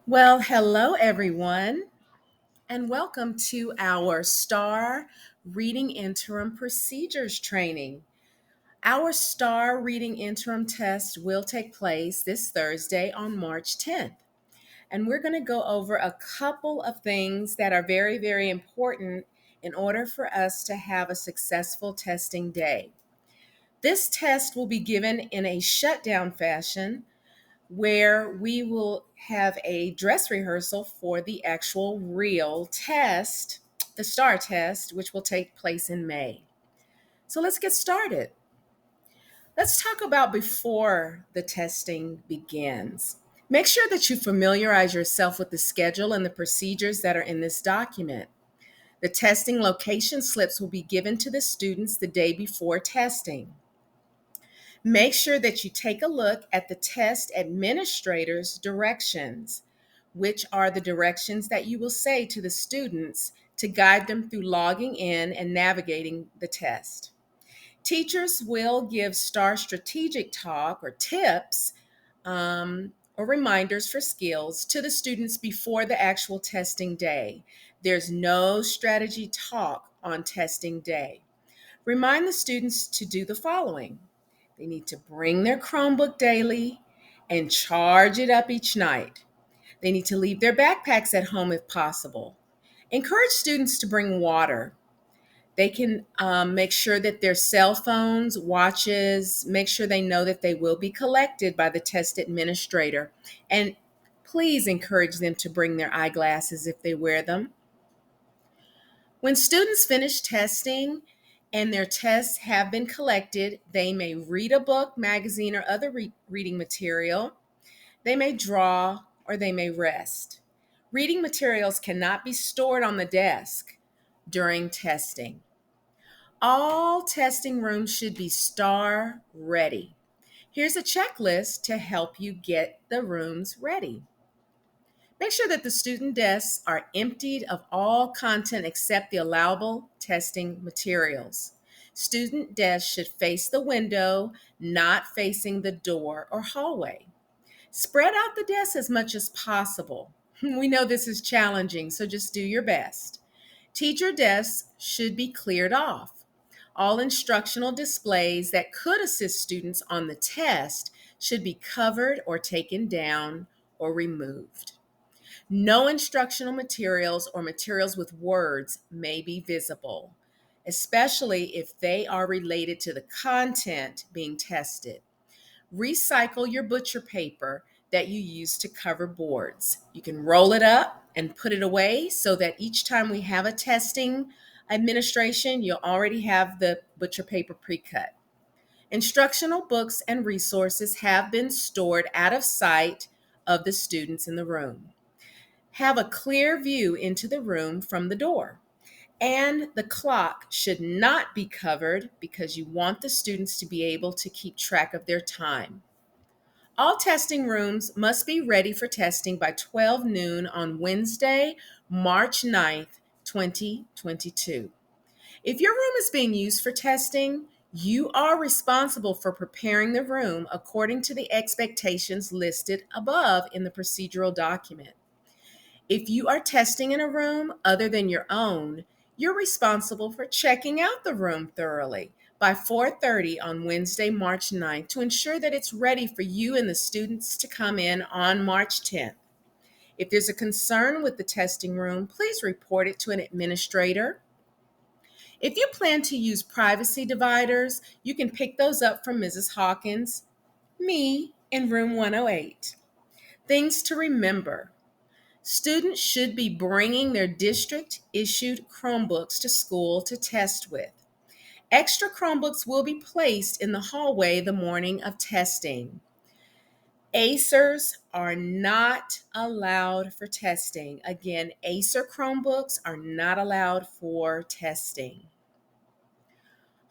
Well, hello everyone, and welcome to our STAAR Reading Interim Procedures training. Our STAAR Reading Interim test will take place this Thursday on March 10th. And we're going to go over a couple of things that are very, very important in order for us to have a successful testing day. This test will be given in a shutdown fashion where we will have a dress rehearsal for the actual real test, the STAAR test, which will take place in May. So let's get started. Let's talk about before the testing begins. Make sure that you familiarize yourself with the schedule and the procedures that are in this document. The testing location slips will be given to the students the day before testing. Make sure that you take a look at the test administrator's directions, which are the directions that you will say to the students to guide them through logging in and navigating the test. Teachers will give STAR strategic talk or tips or reminders for skills to the students before the actual testing day. There's no strategy talk on testing day. Remind the students to do the following. They need to bring their Chromebook daily and charge it up each night. They need to leave their backpacks at home if possible. Encourage students to bring water. They can make sure that their cell phones, watches, make sure they know that they will be collected by the test administrator. And please encourage them to bring their eyeglasses if they wear them. When students finish testing and their tests have been collected, they may read a book, magazine, or other reading material. They may draw or they may rest. Reading materials cannot be stored on the desk during testing. All testing rooms should be STAR ready. Here's a checklist to help you get the rooms ready. Make sure that the student desks are emptied of all content except the allowable testing materials. Student desks should face the window, not facing the door or hallway. Spread out the desks as much as possible. We know this is challenging, so just do your best. Teacher desks should be cleared off. All instructional displays that could assist students on the test should be covered or taken down or removed. No instructional materials or materials with words may be visible, especially if they are related to the content being tested. Recycle your butcher paper that you use to cover boards. You can roll it up and put it away so that each time we have a testing administration, you'll already have the butcher paper pre-cut. Instructional books and resources have been stored out of sight of the students in the room. Have a clear view into the room from the door. And the clock should not be covered because you want the students to be able to keep track of their time. All testing rooms must be ready for testing by 12 noon on Wednesday, March 9th, 2022. If your room is being used for testing, you are responsible for preparing the room according to the expectations listed above in the procedural document. If you are testing in a room other than your own, you're responsible for checking out the room thoroughly by 4:30 on Wednesday, March 9th to ensure that it's ready for you and the students to come in on March 10th. If there's a concern with the testing room, please report it to an administrator. If you plan to use privacy dividers, you can pick those up from Mrs. Hawkins, me, in room 108. Things to remember. Students should be bringing their district-issued Chromebooks to school to test with. Extra Chromebooks will be placed in the hallway the morning of testing. Acers are not allowed for testing. Again, Acer Chromebooks are not allowed for testing.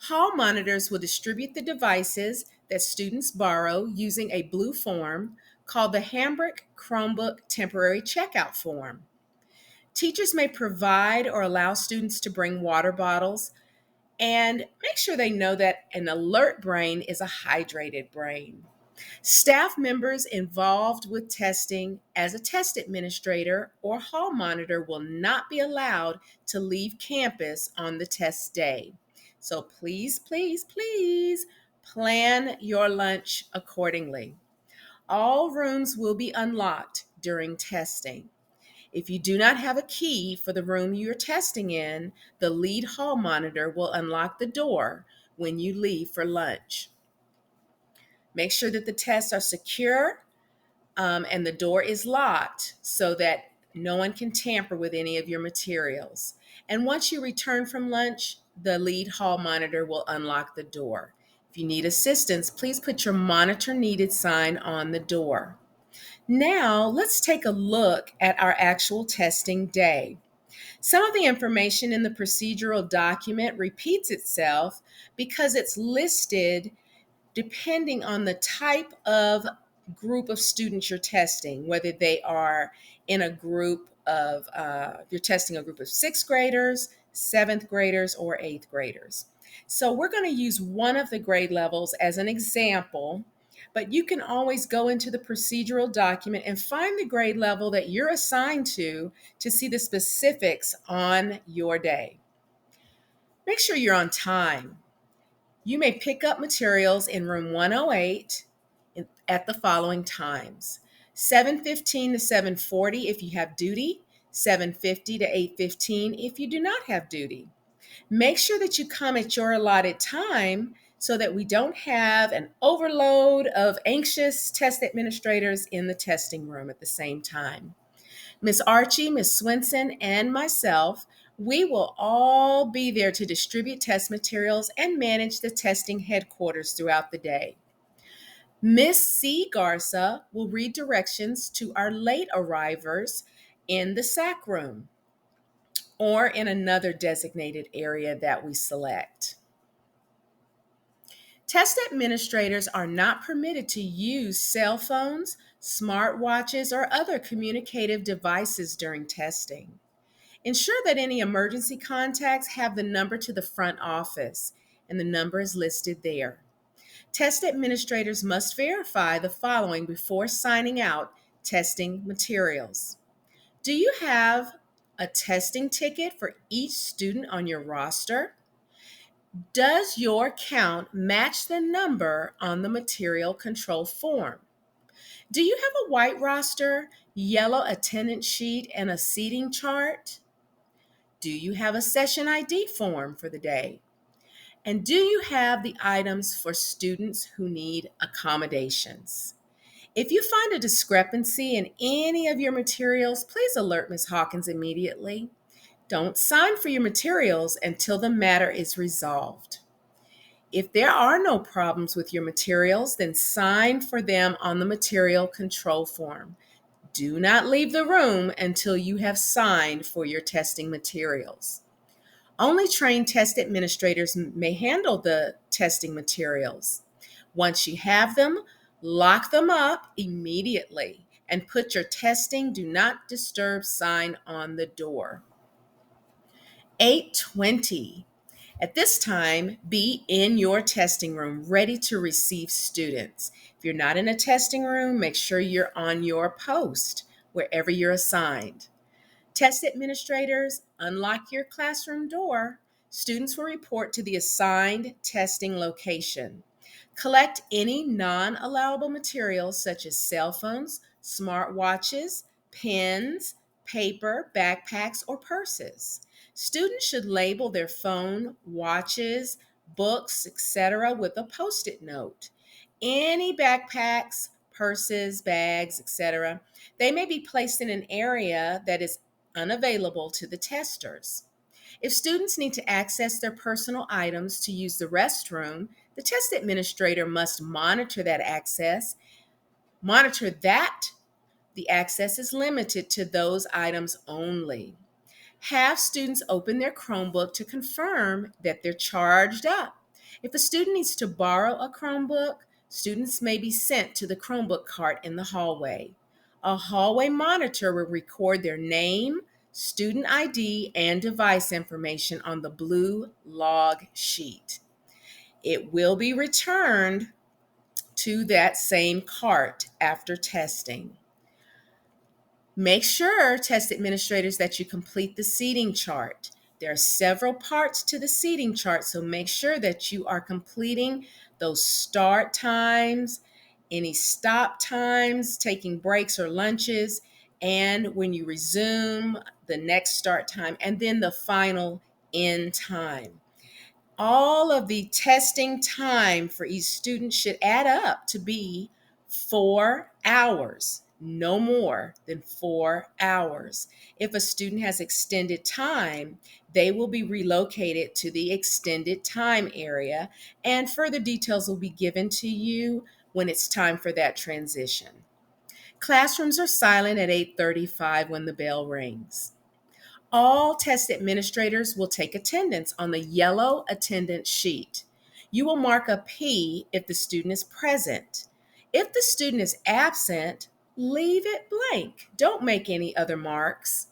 Hall monitors will distribute the devices that students borrow using a blue form called the Hambrick Chromebook Temporary Checkout Form. Teachers may provide or allow students to bring water bottles and make sure they know that an alert brain is a hydrated brain. Staff members involved with testing as a test administrator or hall monitor will not be allowed to leave campus on the test day. So please, please, please plan your lunch accordingly. All rooms will be unlocked during testing. If you do not have a key for the room you're testing in, the lead hall monitor will unlock the door when you leave for lunch. Make sure that the tests are secure and the door is locked so that no one can tamper with any of your materials. And once you return from lunch, the lead hall monitor will unlock the door. If you need assistance, please put your monitor needed sign on the door. Now, let's take a look at our actual testing day. Some of the information in the procedural document repeats itself because it's listed depending on the type of group of students you're testing, whether they are in a group of, you're testing a group of sixth graders, seventh graders, or eighth graders. So we're going to use one of the grade levels as an example, but you can always go into the procedural document and find the grade level that you're assigned to see the specifics on your day. Make sure you're on time. You may pick up materials in room 108 at the following times: 7:15 to 7:40 if you have duty, 7:50 to 8:15 if you do not have duty. Make sure that you come at your allotted time so that we don't have an overload of anxious test administrators in the testing room at the same time. Miss Archie, Miss Swenson, and myself, we will all be there to distribute test materials and manage the testing headquarters throughout the day. Miss C. Garza will read directions to our late arrivers in the SAC room or in another designated area that we select. Test administrators are not permitted to use cell phones, smartwatches, or other communicative devices during testing. Ensure that any emergency contacts have the number to the front office, and the number is listed there. Test administrators must verify the following before signing out testing materials. Do you have a testing ticket for each student on your roster? Does your count match the number on the material control form? Do you have a white roster, yellow attendance sheet, and a seating chart? Do you have a session ID form for the day? And do you have the items for students who need accommodations? If you find a discrepancy in any of your materials, please alert Ms. Hawkins immediately. Don't sign for your materials until the matter is resolved. If there are no problems with your materials, then sign for them on the material control form. Do not leave the room until you have signed for your testing materials. Only trained test administrators may handle the testing materials. Once you have them, lock them up immediately and put your testing do not disturb sign on the door. 8:20. At this time, be in your testing room ready to receive students. If you're not in a testing room, make sure you're on your post wherever you're assigned. Test administrators, unlock your classroom door. Students will report to the assigned testing location. Collect any non-allowable materials such as cell phones, smartwatches, pens, paper, backpacks, or purses. Students should label their phone, watches, books, etc. with a Post-it note. Any backpacks, purses, bags, etc., they may be placed in an area that is unavailable to the testers. If students need to access their personal items to use the restroom, the test administrator must monitor that the access is limited to those items only. Have students open their Chromebook to confirm that they're charged up. If a student needs to borrow a Chromebook, students may be sent to the Chromebook cart in the hallway. A hallway monitor will record their name, student ID, and device information on the blue log sheet. It will be returned to that same cart after testing. Make sure, test administrators, that you complete the seating chart. There are several parts to the seating chart, so make sure that you are completing those start times, any stop times, taking breaks or lunches, and when you resume, the next start time, and then the final end time. All of the testing time for each student should add up to be 4 hours, no more than 4 hours. If a student has extended time, they will be relocated to the extended time area, and further details will be given to you when it's time for that transition. Classrooms are silent at 8:35 when the bell rings. All test administrators will take attendance on the yellow attendance sheet. You will mark a P if the student is present. If the student is absent, leave it blank. Don't make any other marks.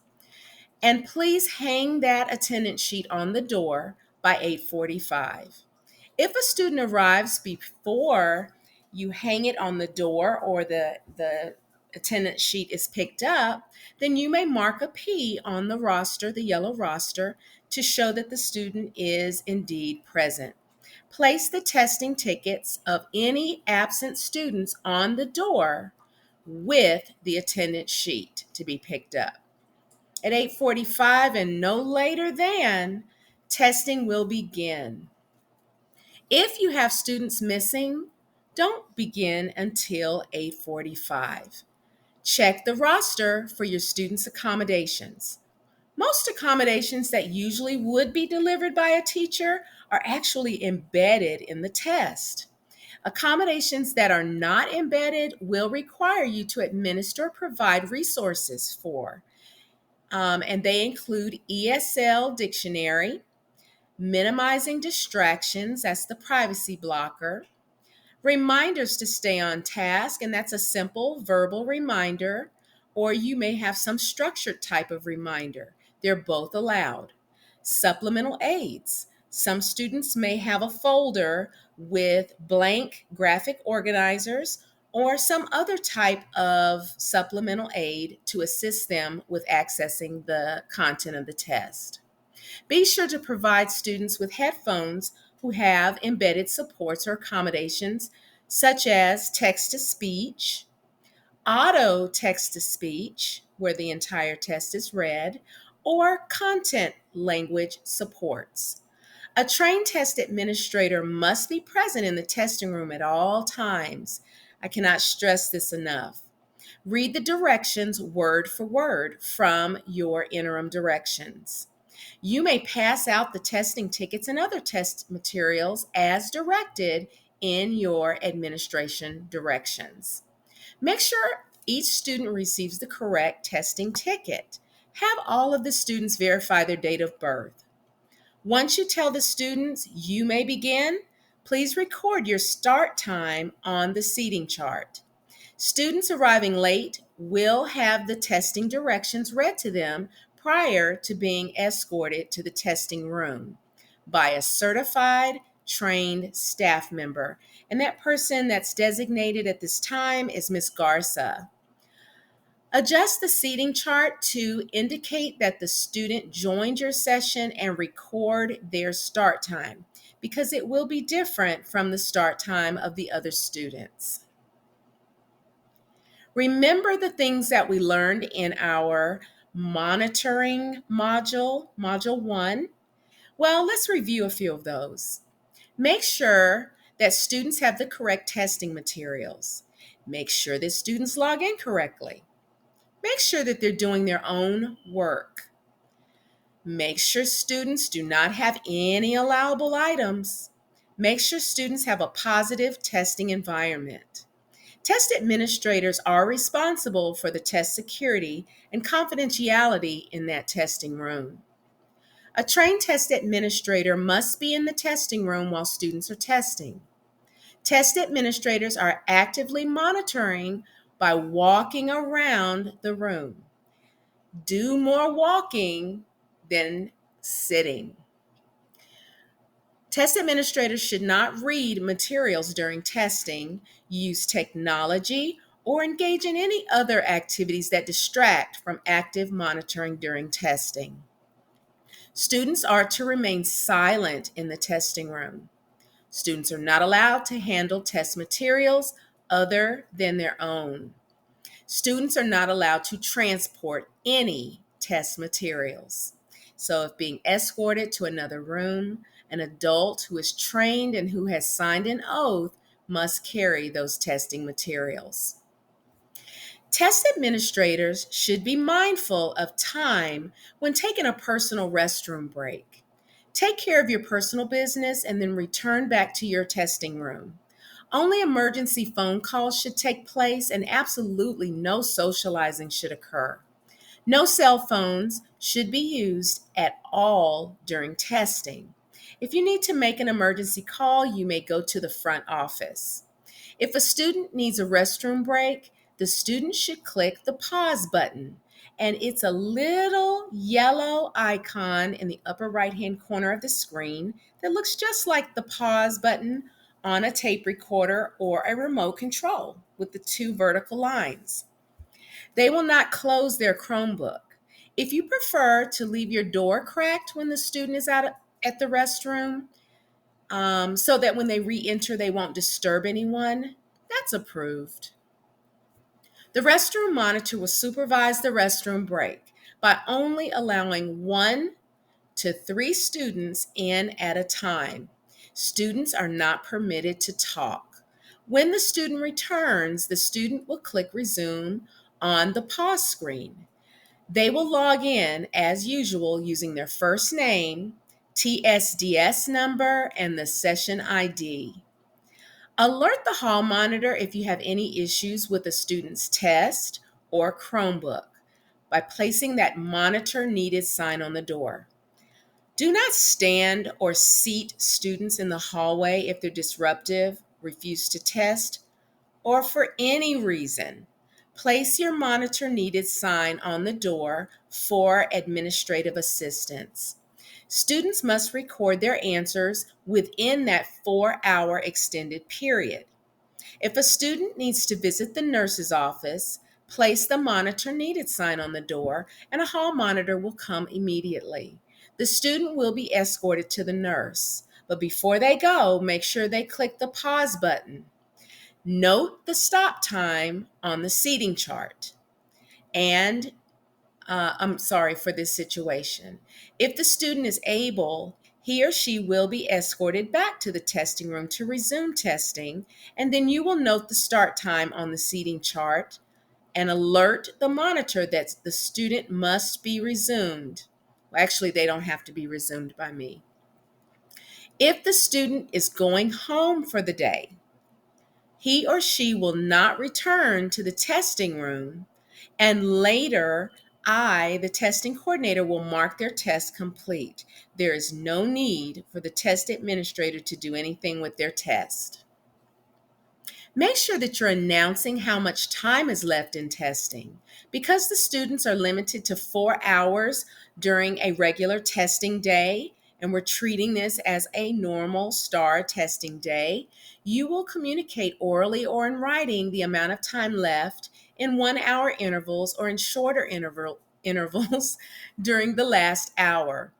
And please hang that attendance sheet on the door by 8:45. If a student arrives before you hang it on the door or the attendance sheet is picked up, then you may mark a P on the roster, the yellow roster, to show that the student is indeed present. Place the testing tickets of any absent students on the door with the attendance sheet to be picked up. At 8:45 and no later than, testing will begin. If you have students missing, don't begin until 8:45. Check the roster for your students' accommodations. Most accommodations that usually would be delivered by a teacher are actually embedded in the test. Accommodations that are not embedded will require you to administer or provide resources for. And they include ESL dictionary, minimizing distractions, that's the privacy blocker, reminders to stay on task, and that's a simple verbal reminder, or you may have some structured type of reminder. They're both allowed. Supplemental aids. Some students may have a folder with blank graphic organizers or some other type of supplemental aid to assist them with accessing the content of the test. Be sure to provide students with headphones who have embedded supports or accommodations, such as text to speech, auto text to speech, where the entire test is read, or content language supports. A trained test administrator must be present in the testing room at all times. I cannot stress this enough. Read the directions word for word from your interim directions. You may pass out the testing tickets and other test materials as directed in your administration directions. Make sure each student receives the correct testing ticket. Have all of the students verify their date of birth. Once you tell the students you may begin, please record your start time on the seating chart. Students arriving late will have the testing directions read to them prior to being escorted to the testing room by a certified, trained staff member. And that person that's designated at this time is Ms. Garza. Adjust the seating chart to indicate that the student joined your session and record their start time, because it will be different from the start time of the other students. Remember the things that we learned in our monitoring module, Module 1? Well, let's review a few of those. Make sure that students have the correct testing materials. Make sure that students log in correctly. Make sure that they're doing their own work. Make sure students do not have any allowable items. Make sure students have a positive testing environment. Test administrators are responsible for the test security and confidentiality in that testing room. A trained test administrator must be in the testing room while students are testing. Test administrators are actively monitoring by walking around the room. Do more walking than sitting. Test administrators should not read materials during testing, use technology, or engage in any other activities that distract from active monitoring during testing. Students are to remain silent in the testing room. Students are not allowed to handle test materials other than their own. Students are not allowed to transport any test materials. So, if being escorted to another room, an adult who is trained and who has signed an oath must carry those testing materials. Test administrators should be mindful of time when taking a personal restroom break. Take care of your personal business and then return back to your testing room. Only emergency phone calls should take place, and absolutely no socializing should occur. No cell phones should be used at all during testing. If you need to make an emergency call, you may go to the front office. If a student needs a restroom break, the student should click the pause button, and it's a little yellow icon in the upper right-hand corner of the screen that looks just like the pause button on a tape recorder or a remote control with the two vertical lines. They will not close their Chromebook. If you prefer to leave your door cracked when the student is out at the restroom, so that when they re-enter, they won't disturb anyone, that's approved. The restroom monitor will supervise the restroom break by only allowing 1 to 3 students in at a time. Students are not permitted to talk. When the student returns, the student will click resume on the pause screen. They will log in as usual using their first name, TSDS number, and the session ID. Alert the hall monitor if you have any issues with a student's test or Chromebook by placing that monitor needed sign on the door. Do not stand or seat students in the hallway if they're disruptive, refuse to test, or for any reason. Place your monitor needed sign on the door for administrative assistance. Students must record their answers within that 4-hour extended period. If a student needs to visit the nurse's office, place the monitor needed sign on the door, and a hall monitor will come immediately. The student will be escorted to the nurse, but before they go, make sure they click the pause button. Note the stop time on the seating chart. And I'm sorry for this situation. If the student is able, he or she will be escorted back to the testing room to resume testing, and then you will note the start time on the seating chart and alert the monitor that the student must be resumed. Well, actually, they don't have to be resumed by me. If the student is going home for the day, he or she will not return to the testing room, and later I, the testing coordinator, will mark their test complete. There is no need for the test administrator to do anything with their test. Make sure that you're announcing how much time is left in testing. Because the students are limited to 4 hours during a regular testing day, and we're treating this as a normal STAAR testing day, you will communicate orally or in writing the amount of time left in 1-hour intervals or in shorter intervals during the last hour.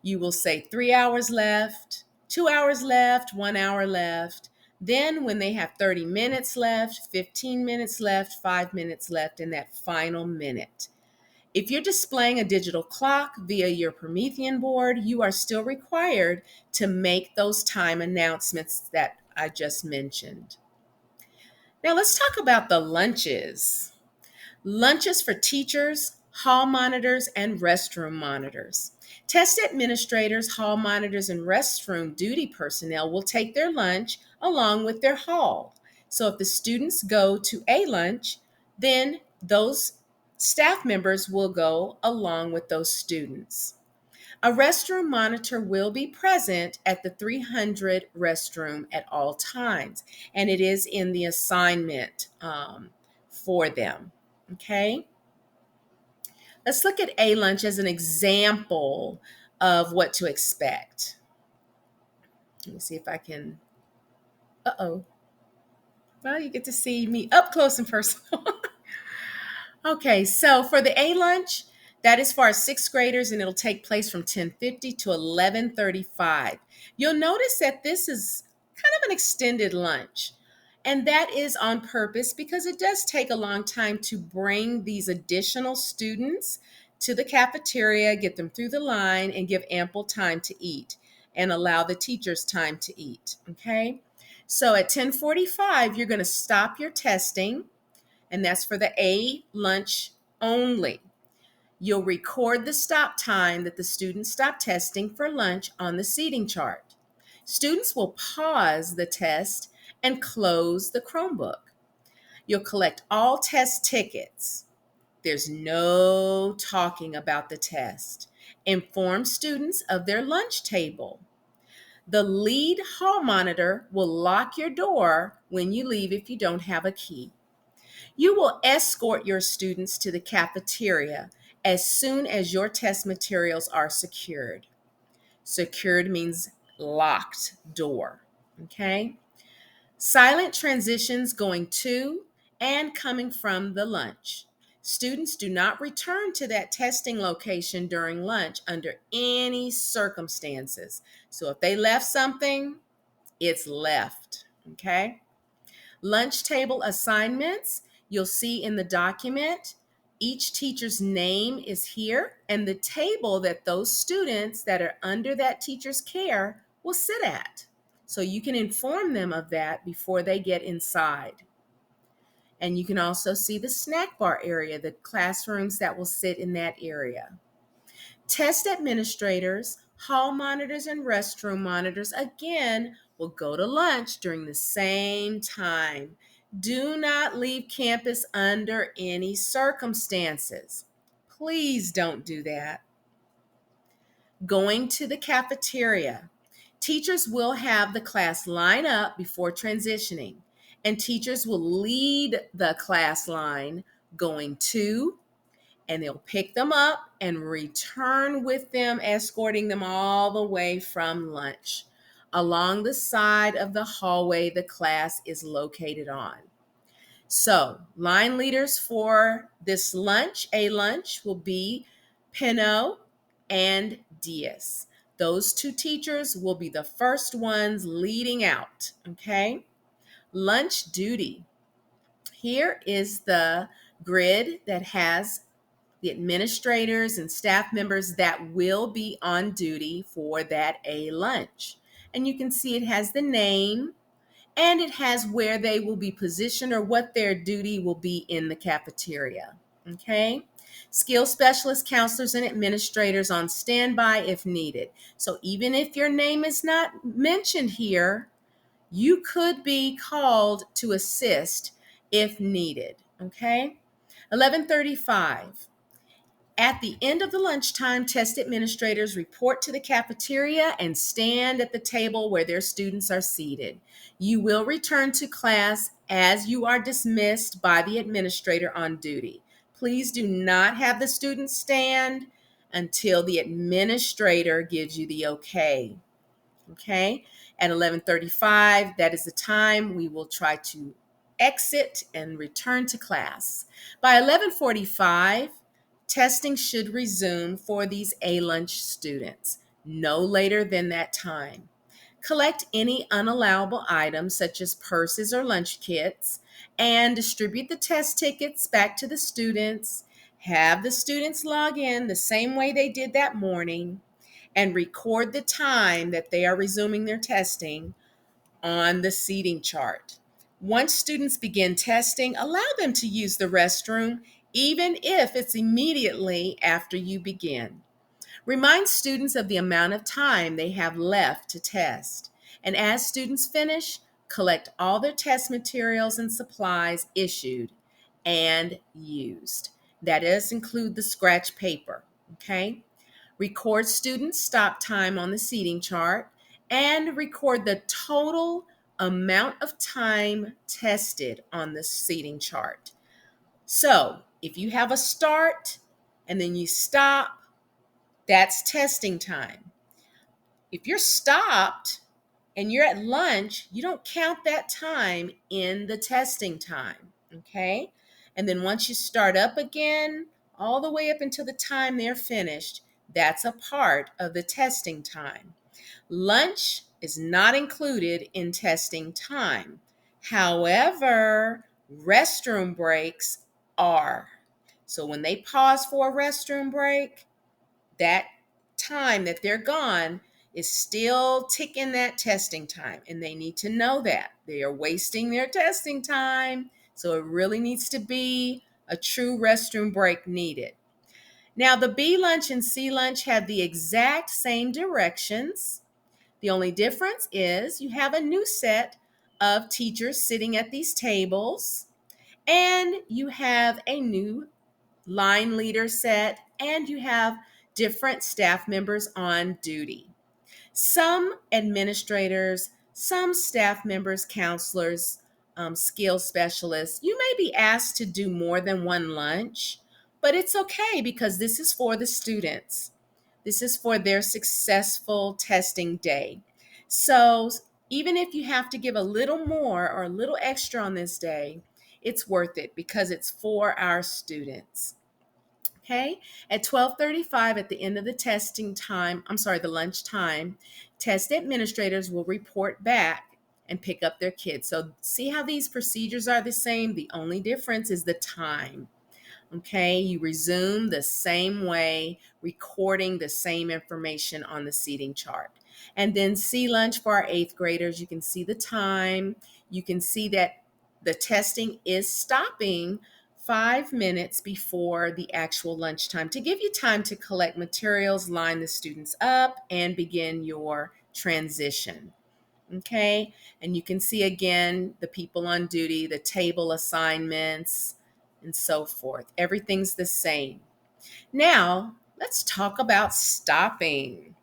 You will say 3 hours left, 2 hours left, 1 hour left. Then, when they have 30 minutes left, 15 minutes left, 5 minutes left, and that final minute. If you're displaying a digital clock via your Promethean board, you are still required to make those time announcements that I just mentioned. Now, let's talk about the lunches. Lunches for teachers, hall monitors, and restroom monitors. Test administrators, hall monitors, and restroom duty personnel will take their lunch along with their hall. So if the students go to a lunch, then those staff members will go along with those students. A restroom monitor will be present at the 300 restroom at all times, and it is in the assignment for them. Okay, let's look at A lunch as an example of what to expect. Let me see if I can. Uh-oh. Well, you get to see me up close and personal. Okay, so for the A lunch, that is for our sixth graders, and it'll take place from 10:50 to 11:35. You'll notice that this is kind of an extended lunch, and that is on purpose because it does take a long time to bring these additional students to the cafeteria, get them through the line, and give ample time to eat, and allow the teachers time to eat. Okay, so at 10:45, you're going to stop your testing, and that's for the A lunch only. You'll record the stop time that the students stop testing for lunch on the seating chart. Students will pause the test and close the Chromebook. You'll collect all test tickets. There's no talking about the test. Inform students of their lunch table. The lead hall monitor will lock your door when you leave if you don't have a key. You will escort your students to the cafeteria as soon as your test materials are secured. Secured means locked door. Okay? Silent transitions going to and coming from the lunch. Students do not return to that testing location during lunch under any circumstances. So if they left something, it's left. Okay? Lunch table assignments, you'll see in the document, each teacher's name is here, and the table that those students that are under that teacher's care will sit at. So you can inform them of that before they get inside. And you can also see the snack bar area, the classrooms that will sit in that area. Test administrators, hall monitors, and restroom monitors, again, will go to lunch during the same time. Do not leave campus under any circumstances. Please don't do that. Going to the cafeteria. Teachers will have the class line up before transitioning, and teachers will lead the class line going to, and they'll pick them up and return with them, escorting them all the way from lunch along the side of the hallway the class is located on. So, line leaders for this lunch, A lunch, will be Pino and Diaz. Those two teachers will be the first ones leading out, okay? Lunch duty. Here is the grid that has the administrators and staff members that will be on duty for that A lunch. And you can see it has the name and it has where they will be positioned or what their duty will be in the cafeteria. Okay? Skill specialists, counselors, and administrators on standby if needed. So even if your name is not mentioned here, you could be called to assist if needed. Okay? 11:35. At the end of the lunchtime, test administrators report to the cafeteria and stand at the table where their students are seated. You will return to class as you are dismissed by the administrator on duty. Please do not have the students stand until the administrator gives you the okay. Okay? At 11:35, that is the time we will try to exit and return to class. By 11:45, testing should resume for these A lunch students, no later than that time. Collect any unallowable items such as purses or lunch kits and distribute the test tickets back to the students. Have the students log in the same way they did that morning and record the time that they are resuming their testing on the seating chart. Once students begin testing, allow them to use the restroom, even if it's immediately after you begin. Remind students of the amount of time they have left to test. And as students finish, collect all their test materials and supplies issued and used. That does include the scratch paper, okay? Record student stop time on the seating chart, and record the total amount of time tested on the seating chart. So if you have a start and then you stop, that's testing time. If you're stopped and you're at lunch, you don't count that time in the testing time, okay? And then once you start up again, all the way up until the time they're finished, that's a part of the testing time. Lunch is not included in testing time. However, restroom breaks are. So when they pause for a restroom break, that time that they're gone is still ticking that testing time. And they need to know that. They are wasting their testing time. So it really needs to be a true restroom break needed. Now, the B lunch and C lunch have the exact same directions. The only difference is you have a new set of teachers sitting at these tables, and you have a new line leader set, and you have different staff members on duty. Some administrators, some staff members, counselors, skill specialists, you may be asked to do more than one lunch, but it's okay because this is for the students. This is for their successful testing day. So even if you have to give a little more or a little extra on this day, it's worth it because it's for our students. Okay, at 12:35 at the end of the testing time, the lunch time, test administrators will report back and pick up their kids. So see how these procedures are the same? The only difference is the time. Okay, you resume the same way, recording the same information on the seating chart. And then C lunch for our eighth graders, you can see the time. You can see that the testing is stopping 5 minutes before the actual lunchtime to give you time to collect materials, line the students up, and begin your transition. Okay, and you can see again the people on duty, the table assignments, and so forth. Everything's the same. Now, let's talk about stopping.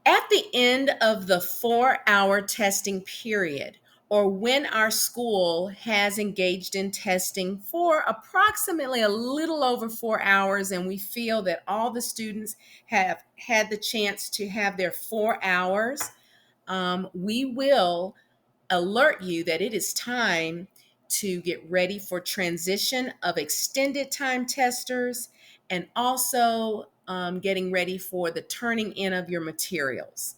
At the end of the 4-hour testing period, or when our school has engaged in testing for approximately a little over 4 hours, and we feel that all the students have had the chance to have their 4 hours, we will alert you that it is time to get ready for transition of extended time testers and also getting ready for the turning in of your materials.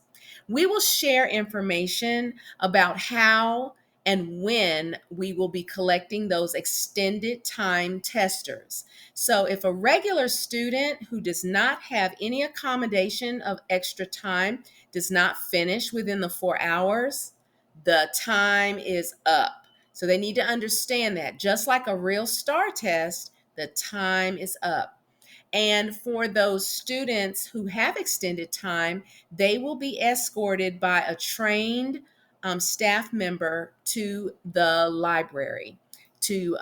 We will share information about how and when we will be collecting those extended time testers. So if a regular student who does not have any accommodation of extra time does not finish within the 4 hours, the time is up. So they need to understand that. Just like a real STAAR test, the time is up. And for those students who have extended time, they will be escorted by a trained staff member to the library to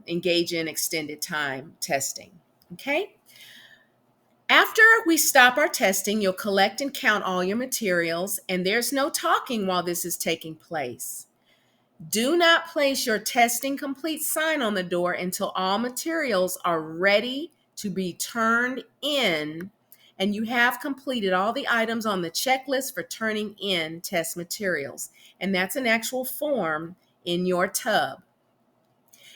engage in extended time testing. Okay? After we stop our testing, you'll collect and count all your materials, and there's no talking while this is taking place. Do not place your testing complete sign on the door until all materials are ready to be turned in and you have completed all the items on the checklist for turning in test materials. And that's an actual form in your tub.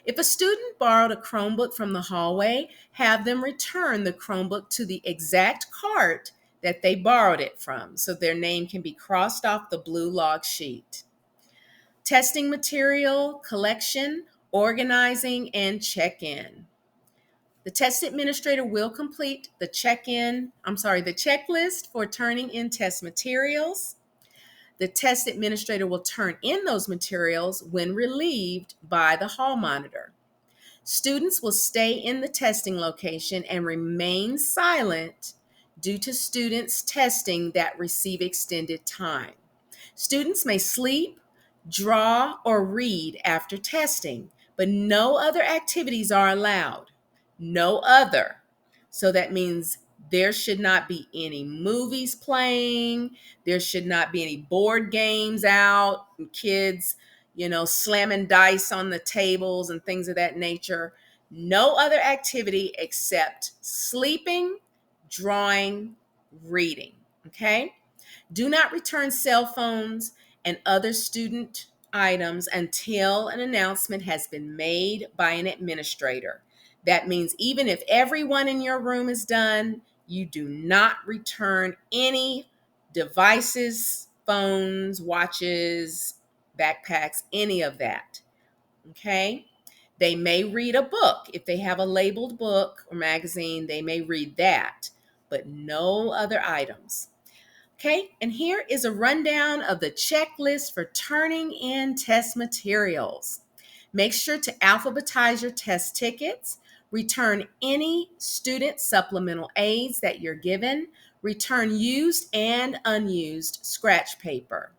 If a student borrowed a Chromebook from the hallway, have them return the Chromebook to the exact cart that they borrowed it from so their name can be crossed off the blue log sheet. Testing material, collection, organizing, and check-in. The test administrator will complete the checklist for turning in test materials. The test administrator will turn in those materials when relieved by the hall monitor. Students will stay in the testing location and remain silent due to students testing that receive extended time. Students may sleep, draw, or read after testing, but no other activities are allowed. No other. So that means there should not be any movies playing. There should not be any board games out, kids, slamming dice on the tables and things of that nature. No other activity except sleeping, drawing, reading. Okay? Do not return cell phones and other student items until an announcement has been made by an administrator. That means even if everyone in your room is done, you do not return any devices, phones, watches, backpacks, any of that. Okay? They may read a book. If they have a labeled book or magazine, they may read that, but no other items. Okay, and here is a rundown of the checklist for turning in test materials. Make sure to alphabetize your test tickets, return any student supplemental aids that you're given, return used and unused scratch paper.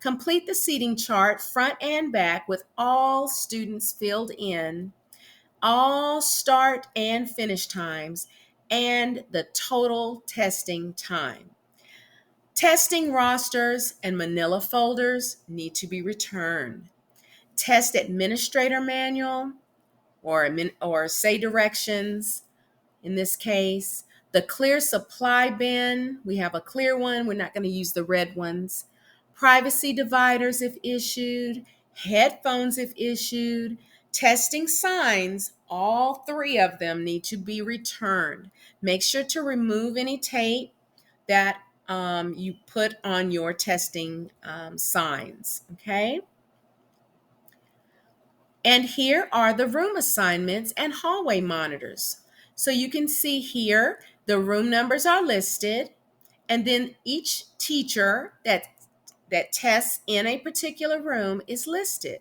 Complete the seating chart front and back with all students filled in, all start and finish times, and the total testing time. Testing rosters and manila folders need to be returned. Test administrator manual or say directions in this case. The clear supply bin, we have a clear one. We're not going to use the red ones. Privacy dividers if issued. Headphones if issued. Testing signs, all three of them need to be returned. Make sure to remove any tape that you put on your testing signs, okay? And here are the room assignments and hallway monitors. So you can see here, the room numbers are listed, and then each teacher that tests in a particular room is listed.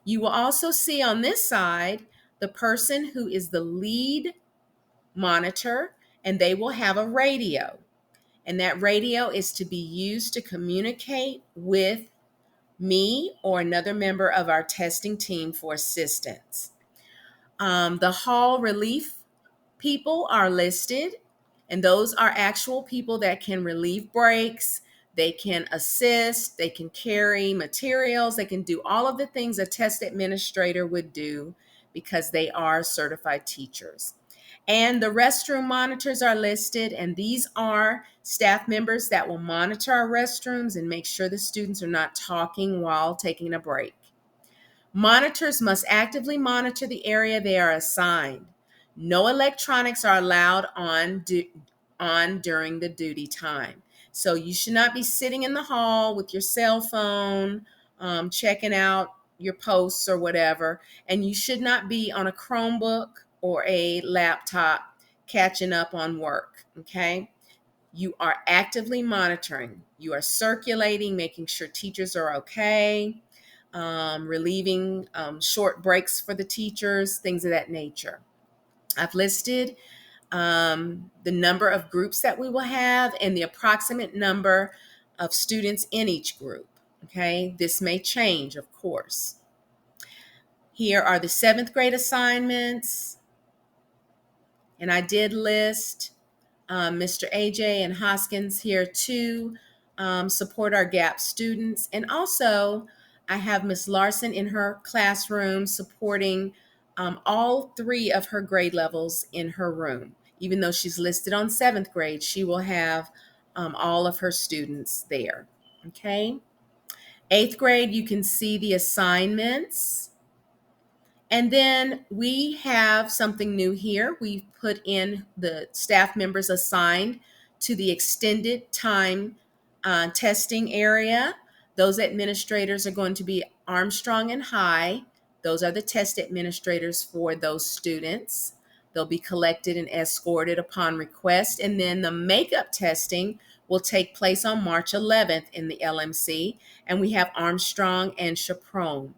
You will also see on this side, the person who is the lead monitor, and they will have a radio. And that radio is to be used to communicate with me or another member of our testing team for assistance. The hall relief people are listed, and those are actual people that can relieve breaks, they can assist, they can carry materials, they can do all of the things a test administrator would do because they are certified teachers. And the restroom monitors are listed, and these are staff members that will monitor our restrooms and make sure the students are not talking while taking a break. Monitors must actively monitor the area they are assigned. No electronics are allowed on during the duty time. So you should not be sitting in the hall with your cell phone, checking out your posts or whatever. And you should not be on a Chromebook or a laptop catching up on work, okay? You are actively monitoring. You are circulating, making sure teachers are okay, relieving short breaks for the teachers, things of that nature. I've listed the number of groups that we will have and the approximate number of students in each group. Okay, this may change, of course. Here are the 7th grade assignments, and I did list Mr. AJ and Hoskins here to support our GAP students. And also, I have Miss Larson in her classroom supporting all 3 of her grade levels in her room. Even though she's listed on 7th grade, she will have all of her students there. Okay. 8th grade, you can see the assignments. And then we have something new here. We've put in the staff members assigned to the extended time testing area. Those administrators are going to be Armstrong and High. Those are the test administrators for those students. They'll be collected and escorted upon request. And then the makeup testing will take place on March 11th in the LMC. And we have Armstrong and Chaperone.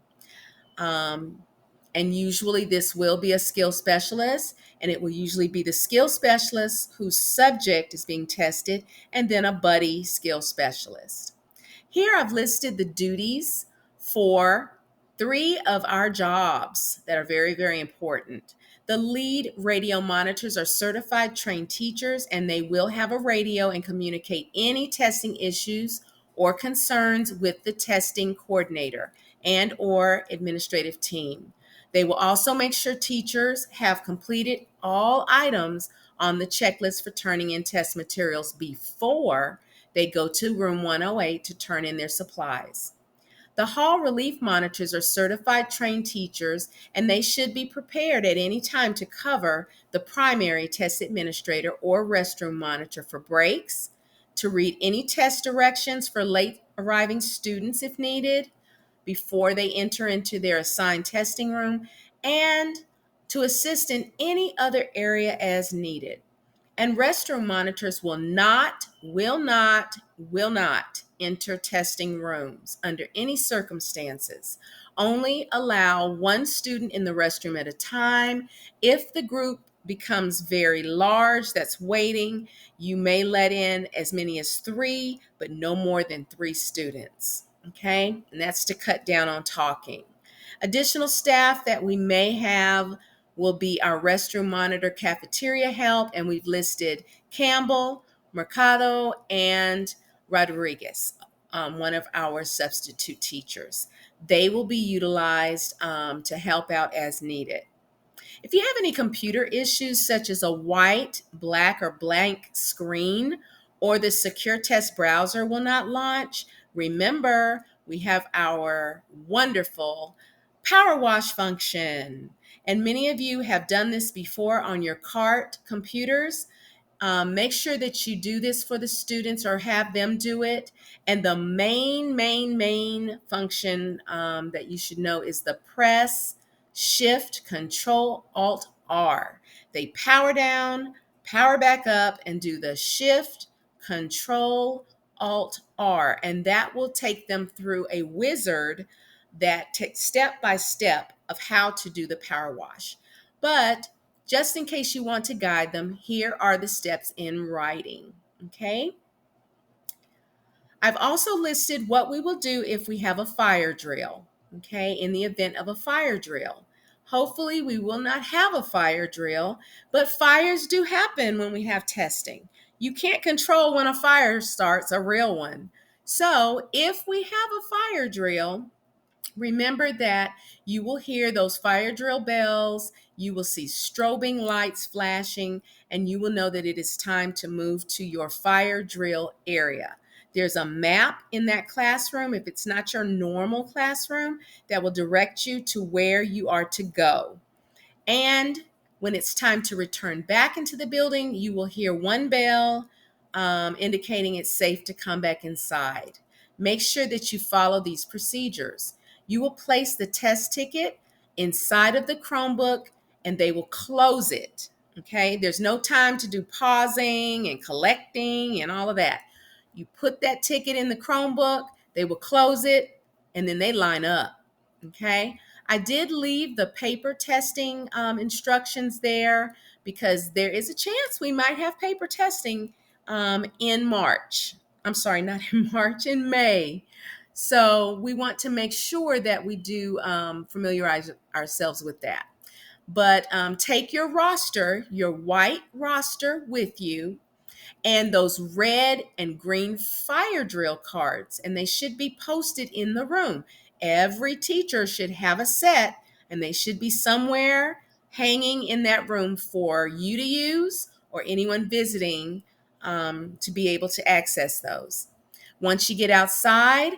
And usually this will be a skill specialist, and it will usually be the skill specialist whose subject is being tested, and then a buddy skill specialist. Here I've listed the duties for 3 of our jobs that are very, very important. The lead radio monitors are certified trained teachers, and they will have a radio and communicate any testing issues or concerns with the testing coordinator and or administrative team. They will also make sure teachers have completed all items on the checklist for turning in test materials before they go to room 108 to turn in their supplies. The hall relief monitors are certified trained teachers, and they should be prepared at any time to cover the primary test administrator or restroom monitor for breaks, to read any test directions for late arriving students if needed before they enter into their assigned testing room, and to assist in any other area as needed. And restroom monitors will not enter testing rooms under any circumstances. Only allow one student in the restroom at a time. If the group becomes very large that's waiting, you may let in as many as 3, but no more than 3 students. Okay? And that's to cut down on talking. Additional staff that we may have will be our restroom monitor, cafeteria help, and we've listed Campbell, Mercado, and Rodriguez, one of our substitute teachers. They will be utilized to help out as needed. If you have any computer issues, such as a white, black, or blank screen, or the secure test browser will not launch, remember we have our wonderful power wash function. And many of you have done this before on your CART computers. Make sure that you do this for the students or have them do it. And the main function that you should know is the press, shift, control, alt, R. They power down, power back up, and do the shift, control, alt, R. And that will take them through a wizard that takes step by step of how to do the power wash. But just in case you want to guide them, here are the steps in writing, okay? I've also listed what we will do if we have a fire drill, okay, in the event of a fire drill. Hopefully we will not have a fire drill, but fires do happen when we have testing. You can't control when a fire starts, a real one. So if we have a fire drill, remember that you will hear those fire drill bells, you will see strobing lights flashing, and you will know that it is time to move to your fire drill area. There's a map in that classroom, if it's not your normal classroom, that will direct you to where you are to go. And when it's time to return back into the building, you will hear one bell indicating it's safe to come back inside. Make sure that you follow these procedures. You will place the test ticket inside of the Chromebook and they will close it. Okay, there's no time to do pausing and collecting and all of that. You put that ticket in the Chromebook, they will close it, and then they line up. Okay, I did leave the paper testing instructions there because there is a chance we might have paper testing in March. I'm sorry, not in March, in May. So we want to make sure that we do familiarize ourselves with that. But take your roster, your white roster with you, and those red and green fire drill cards, and they should be posted in the room. Every teacher should have a set, and they should be somewhere hanging in that room for you to use or anyone visiting to be able to access those. Once you get outside,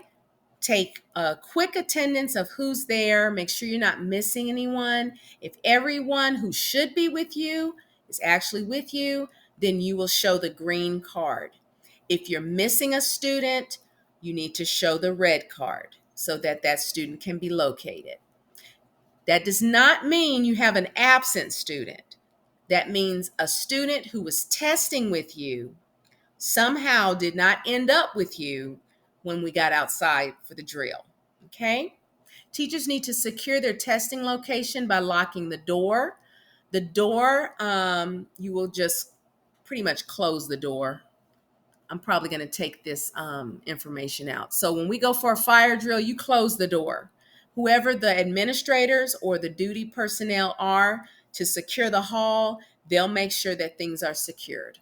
take a quick attendance of who's there. Make sure you're not missing anyone. If everyone who should be with you is actually with you, then you will show the green card. If you're missing a student, you need to show the red card so that that student can be located. That does not mean you have an absent student. That means a student who was testing with you somehow did not end up with you when we got outside for the drill. Okay? Teachers need to secure their testing location by locking the door. The door, you will just pretty much close the door. I'm probably going to take this information out. So when we go for a fire drill, you close the door. Whoever the administrators or the duty personnel are to secure the hall, they'll make sure that things are secured.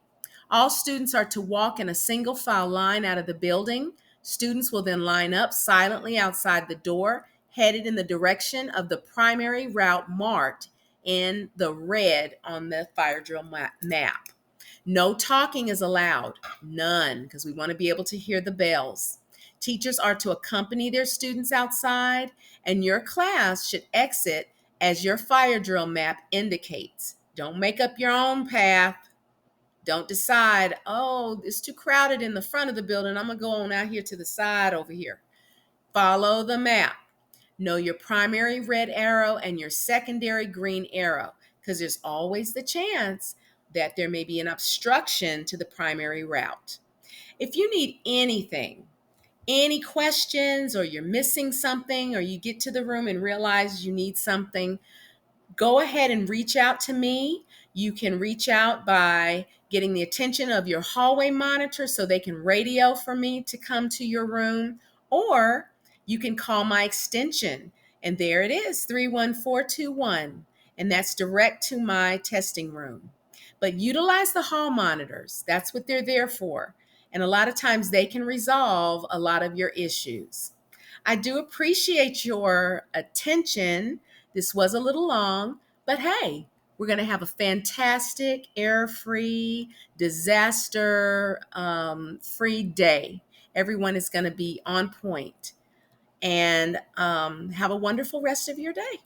All students are to walk in a single file line out of the building. Students will then line up silently outside the door, headed in the direction of the primary route marked in the red on the fire drill map. No talking is allowed, none, because we want to be able to hear the bells. Teachers are to accompany their students outside, and your class should exit as your fire drill map indicates. Don't make up your own path. Don't decide, oh, it's too crowded in the front of the building. I'm going to go on out here to the side over here. Follow the map. Know your primary red arrow and your secondary green arrow, because there's always the chance that there may be an obstruction to the primary route. If you need anything, any questions, or you're missing something, or you get to the room and realize you need something, go ahead and reach out to me. You can reach out by getting the attention of your hallway monitor so they can radio for me to come to your room, or you can call my extension, and there it is, 31421, and that's direct to my testing room. But utilize the hall monitors. That's what they're there for. And a lot of times they can resolve a lot of your issues. I do appreciate your attention. This was a little long, but hey, we're going to have a fantastic, error-free, disaster-free day. Everyone is going to be on point. And have a wonderful rest of your day.